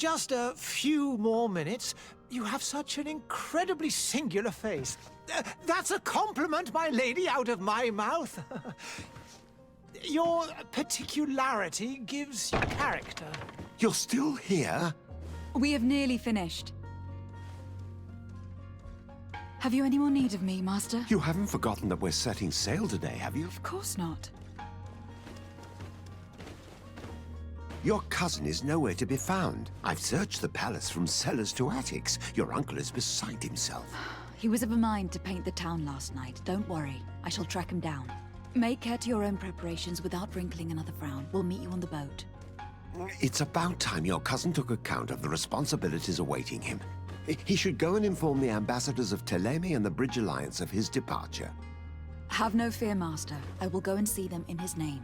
Just a few more minutes. You have such an incredibly singular face. That's a compliment, my lady, out of my mouth. Your particularity gives you character. You're still here? We have nearly finished. Have you any more need of me, Master? You haven't forgotten that we're setting sail today, have you? Of course not. Your cousin is nowhere to be found. I've searched the palace from cellars to attics. Your uncle is beside himself. He was of a mind to paint the town last night. Don't worry. I shall track him down. Make care to your own preparations without wrinkling another frown. We'll meet you on the boat. It's about time your cousin took account of the responsibilities awaiting him. He should go and inform the ambassadors of Telemi and the Bridge Alliance of his departure. Have no fear, Master. I will go and see them in his name.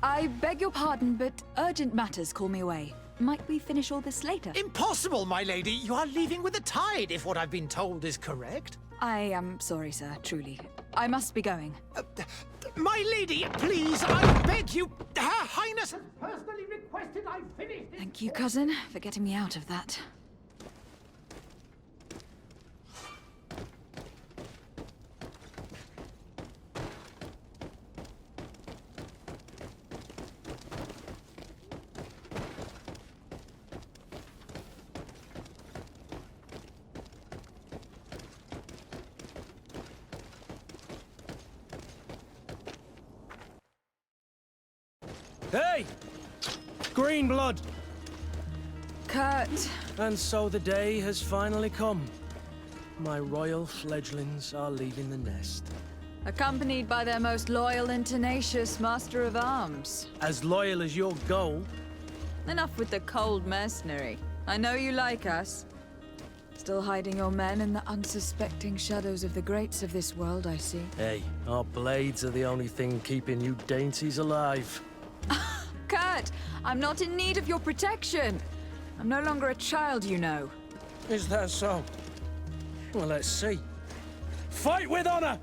I beg your pardon, but urgent matters call me away. Might we finish all this later? Impossible, my lady. You are leaving with the tide, if what I've been told is correct. I am sorry, sir, truly. I must be going. My lady, please, I beg you. Her Highness has personally requested I finish this. Thank you, cousin, for getting me out of that. Hey! Green blood! Kurt! And so the day has finally come. My royal fledglings are leaving the nest. Accompanied by their most loyal and tenacious Master of Arms. As loyal as your goal. Enough with the cold mercenary. I know you like us. Still hiding your men in the unsuspecting shadows of the greats of this world, I see. Hey, our blades are the only thing keeping you dainties alive. Kurt! I'm not in need of your protection! I'm no longer a child, you know. Is that so? Well, let's see. Fight with honor!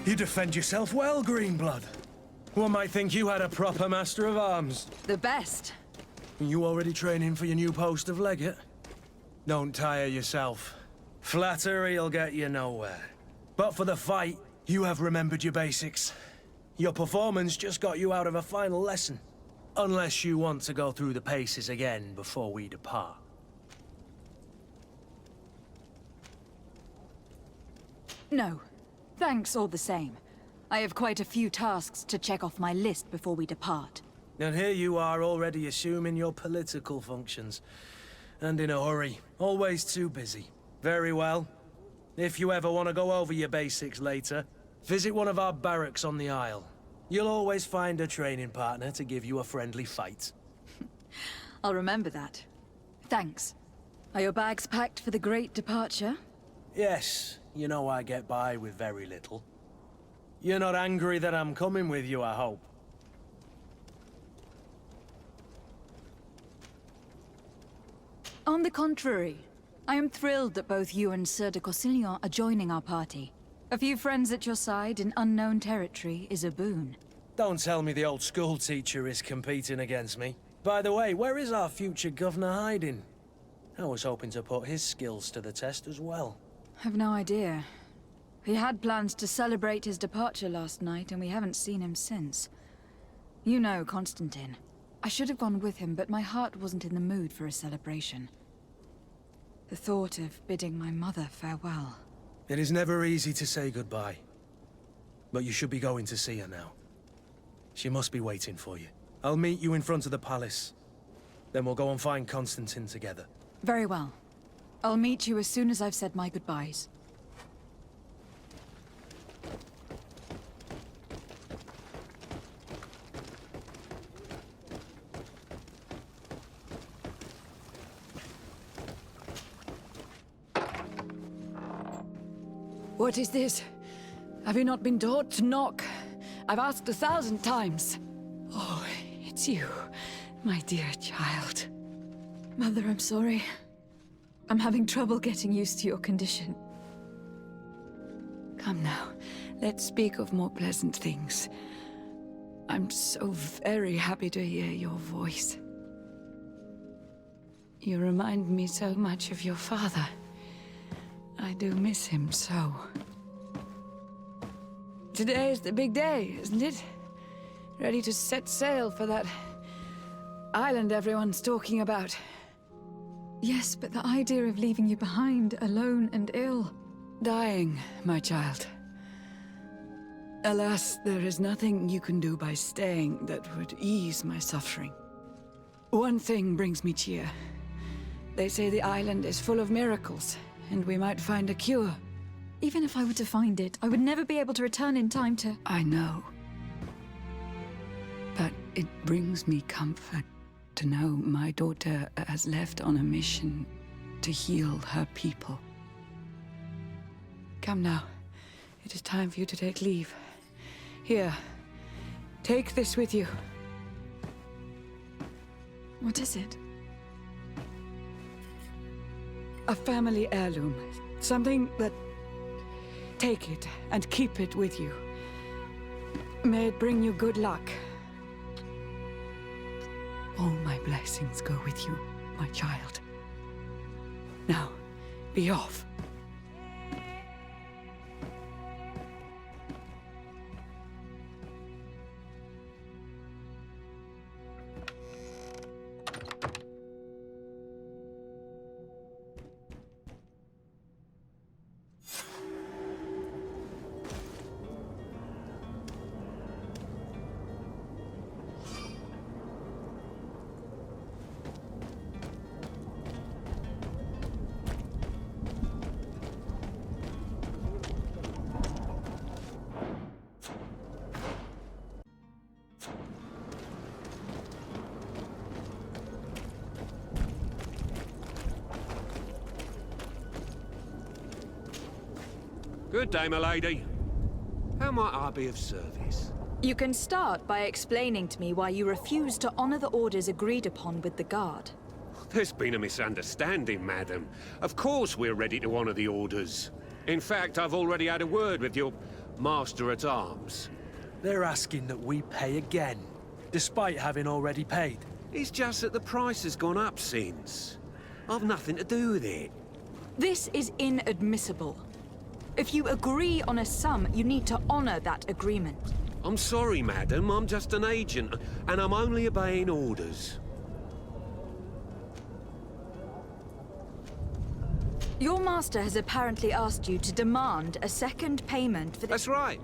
You defend yourself well, Greenblood. One might think you had a proper Master of Arms. The best. You already training for your new post of legate? Don't tire yourself. Flattery'll get you nowhere. But for the fight, you have remembered your basics. Your performance just got you out of a final lesson. Unless you want to go through the paces again before we depart. No. Thanks all the same. I have quite a few tasks to check off my list before we depart. And here you are already assuming your political functions. And in a hurry. Always too busy. Very well. If you ever want to go over your basics later, visit one of our barracks on the Isle. You'll always find a training partner to give you a friendly fight. I'll remember that. Thanks. Are your bags packed for the great departure? Yes, you know I get by with very little. You're not angry that I'm coming with you, I hope. On the contrary, I am thrilled that both you and Sir de Corsillon are joining our party. A few friends at your side in unknown territory is a boon. Don't tell me the old school teacher is competing against me. By the way, where is our future governor hiding? I was hoping to put his skills to the test as well. I've no idea. He had plans to celebrate his departure last night, and we haven't seen him since. You know Constantine. I should have gone with him, but my heart wasn't in the mood for a celebration. The thought of bidding my mother farewell. It is never easy to say goodbye. But you should be going to see her now. She must be waiting for you. I'll meet you in front of the palace. Then we'll go and find Constantine together. Very well. I'll meet you as soon as I've said my goodbyes. What is this? Have you not been taught to knock? I've asked 1,000 times. Oh, it's you, my dear child. Mother, I'm sorry. I'm having trouble getting used to your condition. Come now, let's speak of more pleasant things. I'm so very happy to hear your voice. You remind me so much of your father. I do miss him so. Today is the big day, isn't it? Ready to set sail for that island everyone's talking about. Yes, but the idea of leaving you behind, alone and ill. Dying, my child. Alas, there is nothing you can do by staying that would ease my suffering. One thing brings me cheer. They say the island is full of miracles, and we might find a cure. Even if I were to find it, I would never be able to return in time to... I know. But it brings me comfort to know my daughter has left on a mission to heal her people. Come now. It is time for you to take leave. Here, take this with you. What is it? A family heirloom. Something that... Take it and keep it with you. May it bring you good luck. All my blessings go with you, my child. Now, be off. Good day, my lady. How might I be of service? You can start by explaining to me why you refuse to honor the orders agreed upon with the guard. There's been a misunderstanding, madam. Of course we're ready to honor the orders. In fact, I've already had a word with your master-at-arms. They're asking that we pay again, despite having already paid. It's just that the price has gone up since. I've nothing to do with it. This is inadmissible. If you agree on a sum, you need to honor that agreement. I'm sorry, madam. I'm just an agent, and I'm only obeying orders. Your master has apparently asked you to demand a second payment for the... That's right.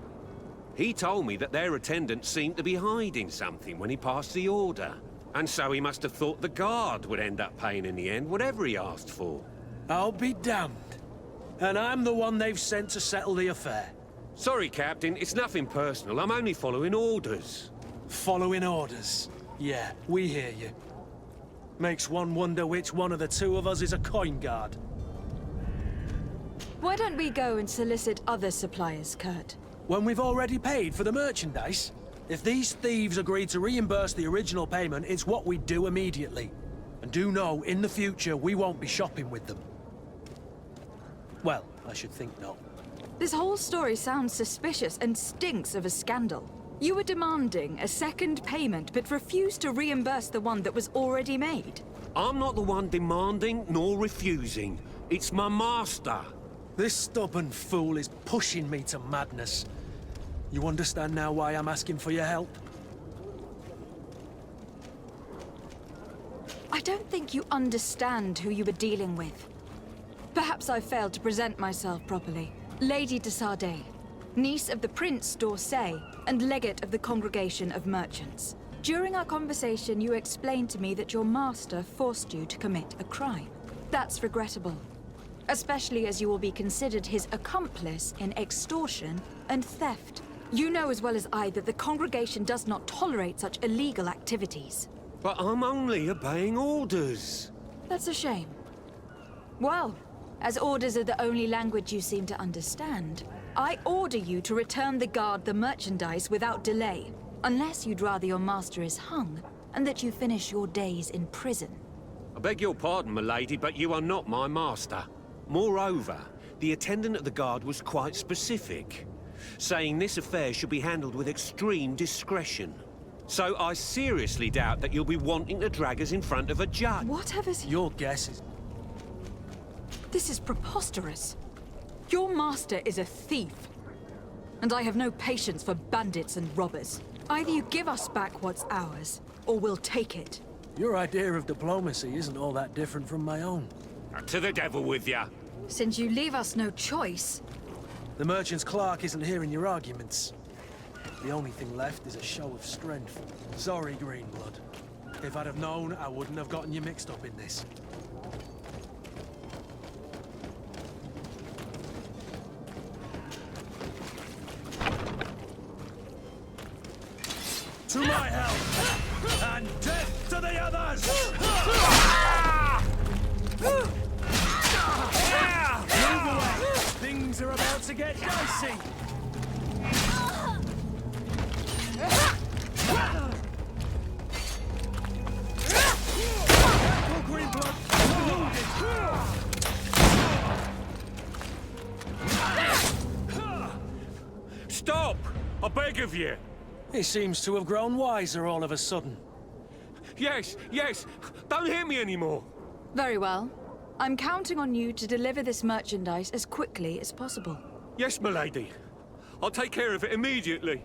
He told me that their attendant seemed to be hiding something when he passed the order. And so he must have thought the guard would end up paying in the end, whatever he asked for. I'll be damned. And I'm the one they've sent to settle the affair. Sorry, Captain, it's nothing personal. I'm only following orders. Following orders. Yeah, we hear you. Makes one wonder which one of the two of us is a coin guard. Why don't we go and solicit other suppliers, Kurt? When we've already paid for the merchandise? If these thieves agree to reimburse the original payment, it's what we do immediately. And do know, in the future, we won't be shopping with them. Well, I should think not. This whole story sounds suspicious and stinks of a scandal. You were demanding a second payment, but refused to reimburse the one that was already made. I'm not the one demanding nor refusing. It's my master. This stubborn fool is pushing me to madness. You understand now why I'm asking for your help? I don't think you understand who you were dealing with. Perhaps I failed to present myself properly. Lady de Sardet, niece of the Prince d'Orsay, and legate of the Congregation of Merchants. During our conversation, you explained to me that your master forced you to commit a crime. That's regrettable, especially as you will be considered his accomplice in extortion and theft. You know as well as I that the Congregation does not tolerate such illegal activities. But I'm only obeying orders. That's a shame. Well, as orders are the only language you seem to understand, I order you to return the guard the merchandise without delay, unless you'd rather your master is hung, and that you finish your days in prison. I beg your pardon, milady, but you are not my master. Moreover, the attendant of the guard was quite specific, saying this affair should be handled with extreme discretion. So I seriously doubt that you'll be wanting to drag us in front of a judge. Whatever's... Your guess is... This is preposterous. Your master is a thief. And I have no patience for bandits and robbers. Either you give us back what's ours, or we'll take it. Your idea of diplomacy isn't all that different from my own. To the devil with ya. Since you leave us no choice... The merchant's clerk isn't hearing your arguments. The only thing left is a show of strength. Sorry, Greenblood. If I'd have known, I wouldn't have gotten you mixed up in this. To my help! And death to the others! Move away! Things are about to get dicey! Careful, Greenblood! Stop! I beg of you. He seems to have grown wiser all of a sudden. Yes, yes. Don't hit me anymore. Very well. I'm counting on you to deliver this merchandise as quickly as possible. Yes, milady. I'll take care of it immediately.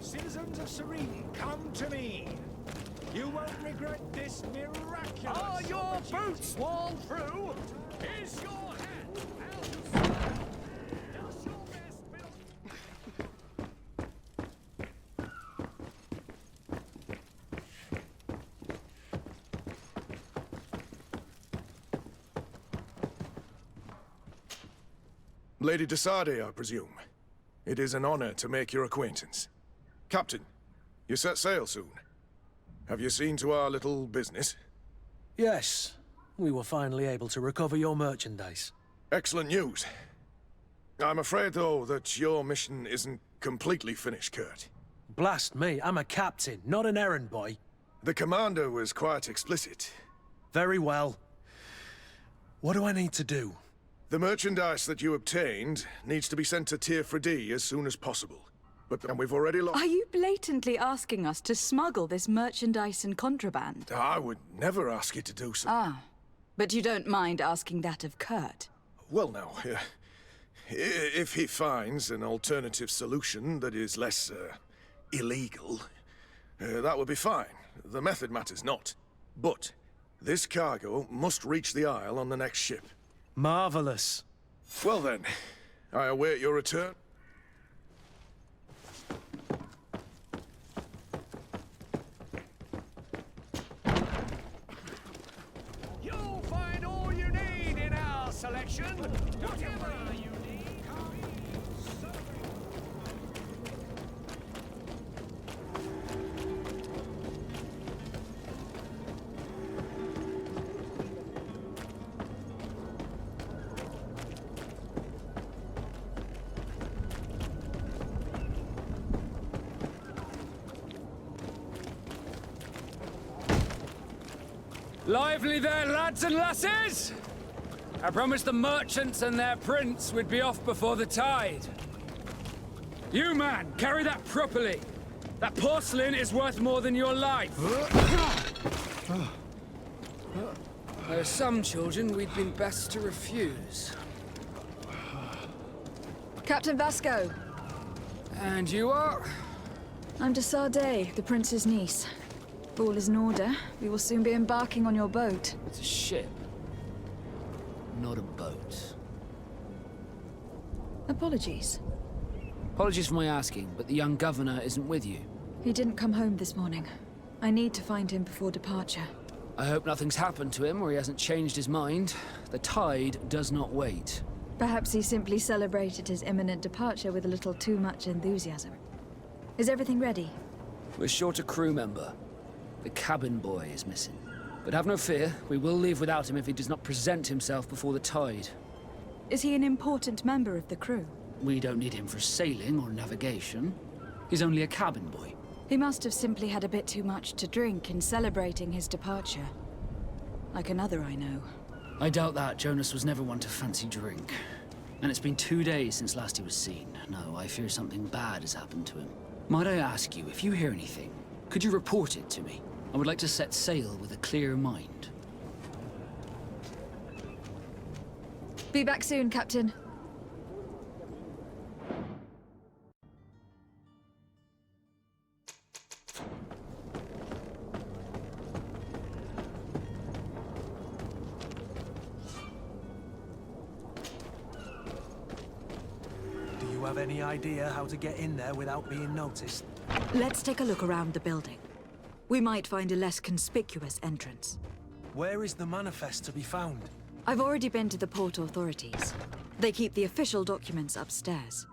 Citizens of Serene, come to me. You won't regret this miraculous... Are your boots worn through? Is your hand out of sight? Does your best build... Lady de Sardet, I presume. It is an honor to make your acquaintance. Captain, you set sail soon. Have you seen to our little business? Yes, we were finally able to recover your merchandise. Excellent news. I'm afraid, though, that your mission isn't completely finished, Kurt. Blast me, I'm a captain, not an errand boy. The commander was quite explicit. Very well. What do I need to do? The merchandise that you obtained needs to be sent to Tier 4D as soon as possible. And we've already lost... Are you blatantly asking us to smuggle this merchandise and contraband? I would never ask you to do so. Ah, but you don't mind asking that of Kurt? Well, now, if he finds an alternative solution that is less, illegal, that would be fine. The method matters not. But this cargo must reach the Isle on the next ship. Marvelous. Well then, I await your return. You'll find all you need in our selection. Whatever you need. Lively there, lads and lasses! I promised the merchants and their prince we'd be off before the tide. You, man, carry that properly. That porcelain is worth more than your life. There are some children we'd been best to refuse. Captain Vasco. And you are? I'm de Sardet, the prince's niece. All is in order. We will soon be embarking on your boat. It's a ship, not a boat. Apologies. Apologies for my asking, but the young governor isn't with you. He didn't come home this morning. I need to find him before departure. I hope nothing's happened to him or he hasn't changed his mind. The tide does not wait. Perhaps he simply celebrated his imminent departure with a little too much enthusiasm. Is everything ready? We're short a crew member. The cabin boy is missing. But have no fear, we will leave without him if he does not present himself before the tide. Is he an important member of the crew? We don't need him for sailing or navigation. He's only a cabin boy. He must have simply had a bit too much to drink in celebrating his departure. Like another I know. I doubt that. Jonas was never one to fancy drink. And it's been 2 days since last he was seen. No, I fear something bad has happened to him. Might I ask you, if you hear anything, could you report it to me? I would like to set sail with a clear mind. Be back soon, Captain. Do you have any idea how to get in there without being noticed? Let's take a look around the building. We might find a less conspicuous entrance. Where is the manifest to be found? I've already been to the port authorities. They keep the official documents upstairs.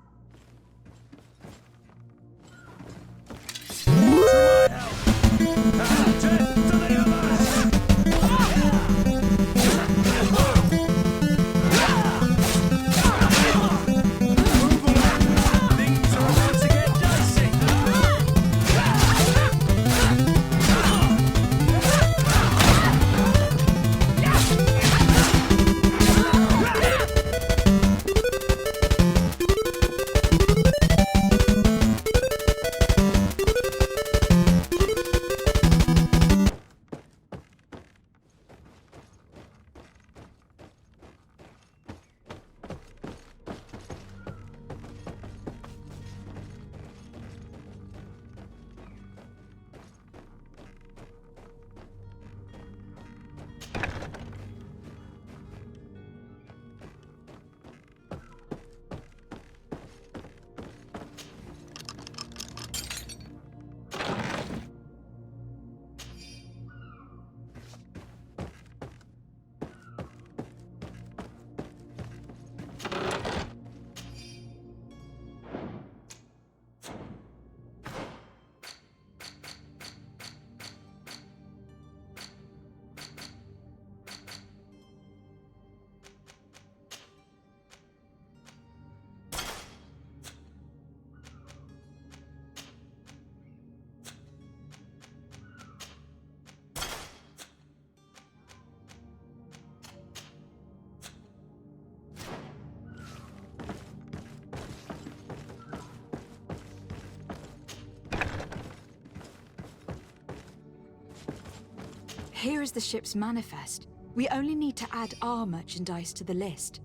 Here is the ship's manifest. We only need to add our merchandise to the list.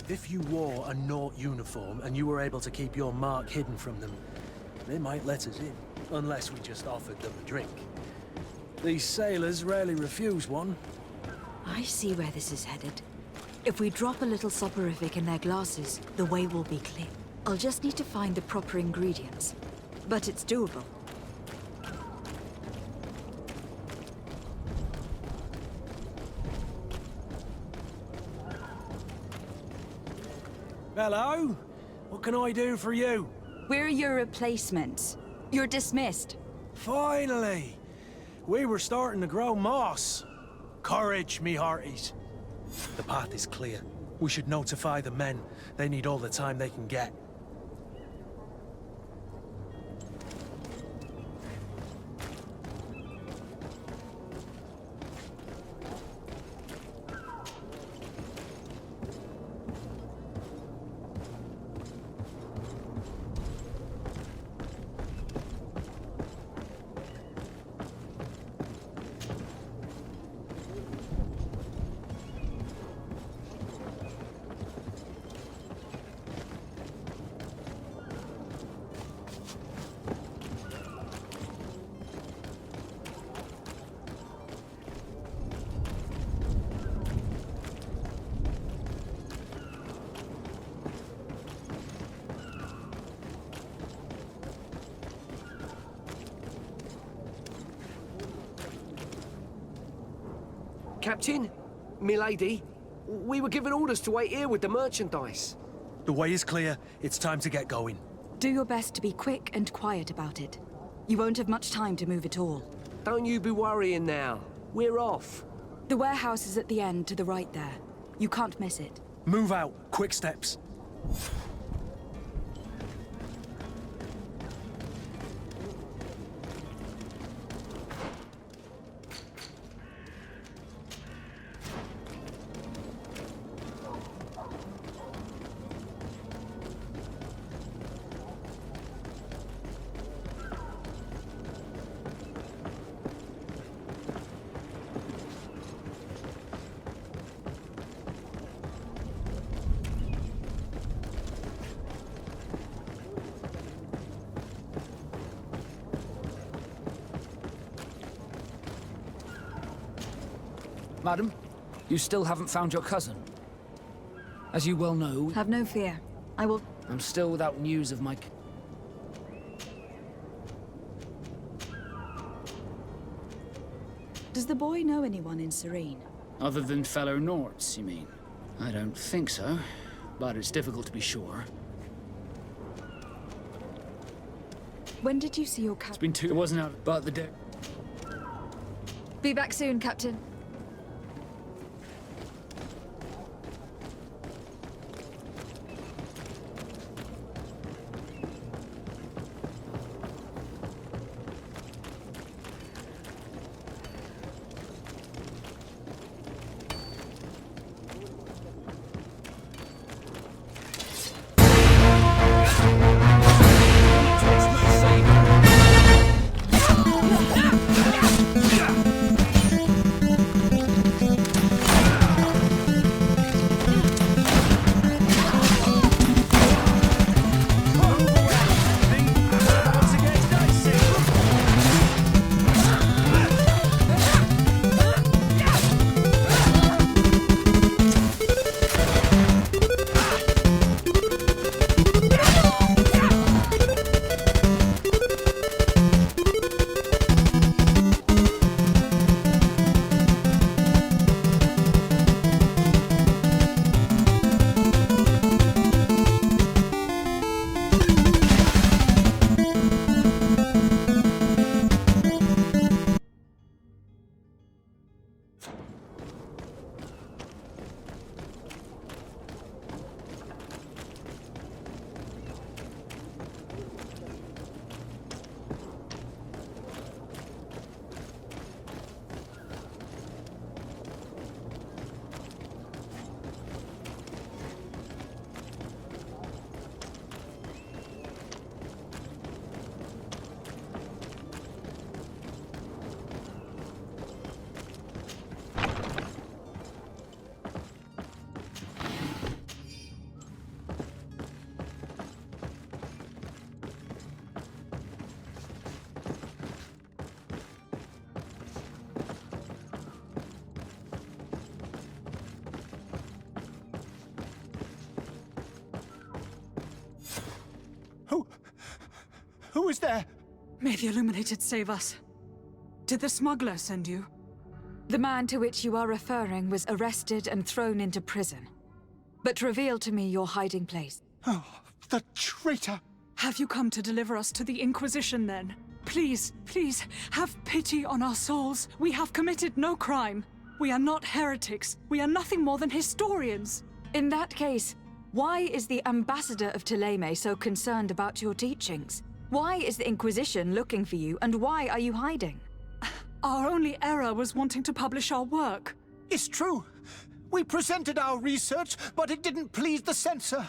If you wore a Naut uniform and you were able to keep your mark hidden from them, they might let us in, unless we just offered them a drink. These sailors rarely refuse one. I see where this is headed. If we drop a little soporific in their glasses, the way will be clear. I'll just need to find the proper ingredients. But it's doable. Hello? What can I do for you? We're your replacements. You're dismissed. Finally! We were starting to grow moss. Courage, me hearties. The path is clear. We should notify the men. They need all the time they can get. Captain, milady, we were given orders to wait here with the merchandise. The way is clear. It's time to get going. Do your best to be quick and quiet about it. You won't have much time to move at all. Don't you be worrying now. We're off. The warehouse is at the end to the right there. You can't miss it. Move out. Quick steps. Madam, you still haven't found your cousin. As you well know, Have no fear. I will... I'm still without news of my... Does the boy know anyone in Serene? Other than fellow Norts, you mean? I don't think so, but it's difficult to be sure. When did you see your It's cap... been it wasn't out, but the day... Be back soon, Captain. Who is there? May the Illuminated save us. Did the smuggler send you? The man to which you are referring was arrested and thrown into prison. But reveal to me your hiding place. Oh, the traitor! Have you come to deliver us to the Inquisition, then? Please, please, have pity on our souls. We have committed no crime. We are not heretics. We are nothing more than historians. In that case, why is the ambassador of Thélème so concerned about your teachings? Why is the Inquisition looking for you, and why are you hiding? Our only error was wanting to publish our work. It's true. We presented our research, but it didn't please the censor.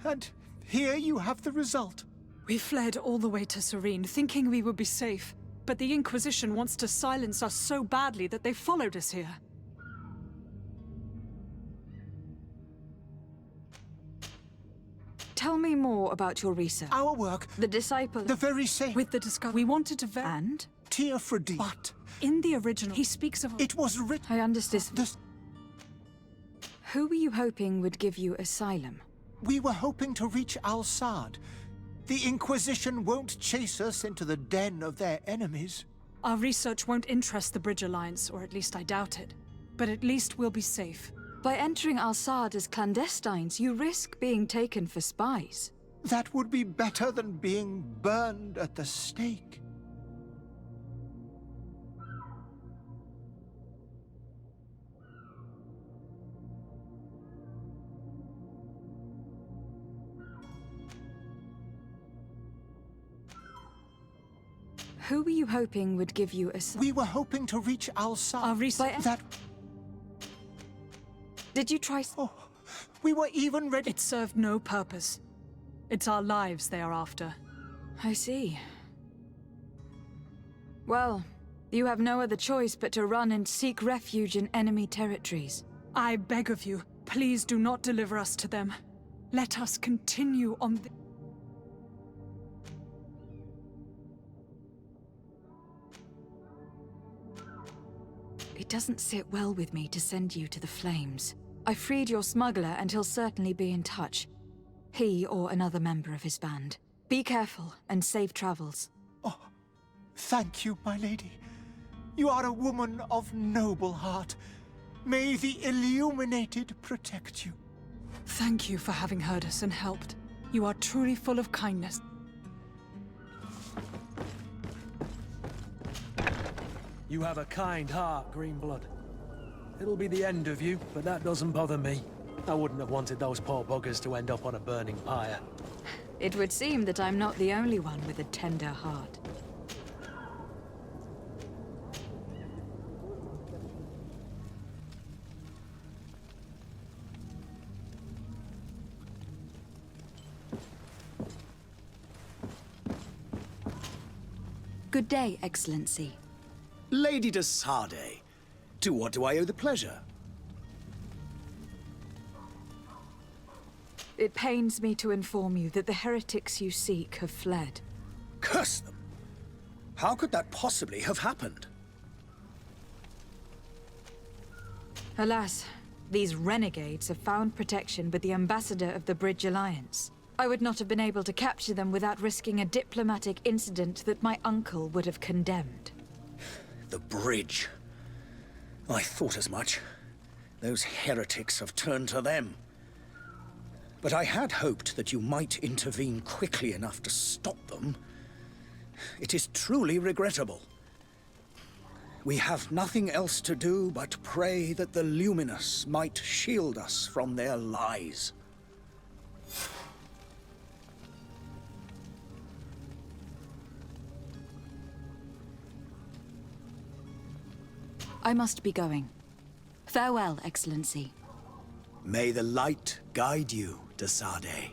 And here you have the result. We fled all the way to Serene, thinking we would be safe. But the Inquisition wants to silence us so badly that they followed us here. Tell me more about your research. Our work, The disciple... the very same. With the discovery, we wanted to And? Teofredi. But in the original, he speaks of... it was written... I understand. This... Who were you hoping would give you asylum? We were hoping to reach Al-Sad. The Inquisition won't chase us into the den of their enemies. Our research won't interest the Bridge Alliance, or at least I doubt it. But at least we'll be safe. By entering Al-Sad as clandestines, you risk being taken for spies. That would be better than being burned at the stake. Who were you hoping would give you asylum? We were hoping to reach Al-Sad. Our research... That... Did you try... Oh, we were even ready... It served no purpose. It's our lives they are after. I see. Well, you have no other choice but to run and seek refuge in enemy territories. I beg of you, please do not deliver us to them. Let us continue on the... It doesn't sit well with me to send you to the flames. I freed your smuggler and he'll certainly be in touch. He or another member of his band. Be careful and safe travels. Oh, thank you, my lady. You are a woman of noble heart. May the Illuminated protect you. Thank you for having heard us and helped. You are truly full of kindness. You have a kind heart, Greenblood. It'll be the end of you, but that doesn't bother me. I wouldn't have wanted those poor buggers to end up on a burning pyre. It would seem that I'm not the only one with a tender heart. Good day, Excellency. Lady de Sardet, to what do I owe the pleasure? It pains me to inform you that the heretics you seek have fled. Curse them! How could that possibly have happened? Alas, these renegades have found protection with the ambassador of the Bridge Alliance. I would not have been able to capture them without risking a diplomatic incident that my uncle would have condemned. The bridge. I thought as much. Those heretics have turned to them. But I had hoped that you might intervene quickly enough to stop them. It is truly regrettable. We have nothing else to do but pray that the Luminous might shield us from their lies. I must be going. Farewell, Excellency. May the light guide you, de Sardet.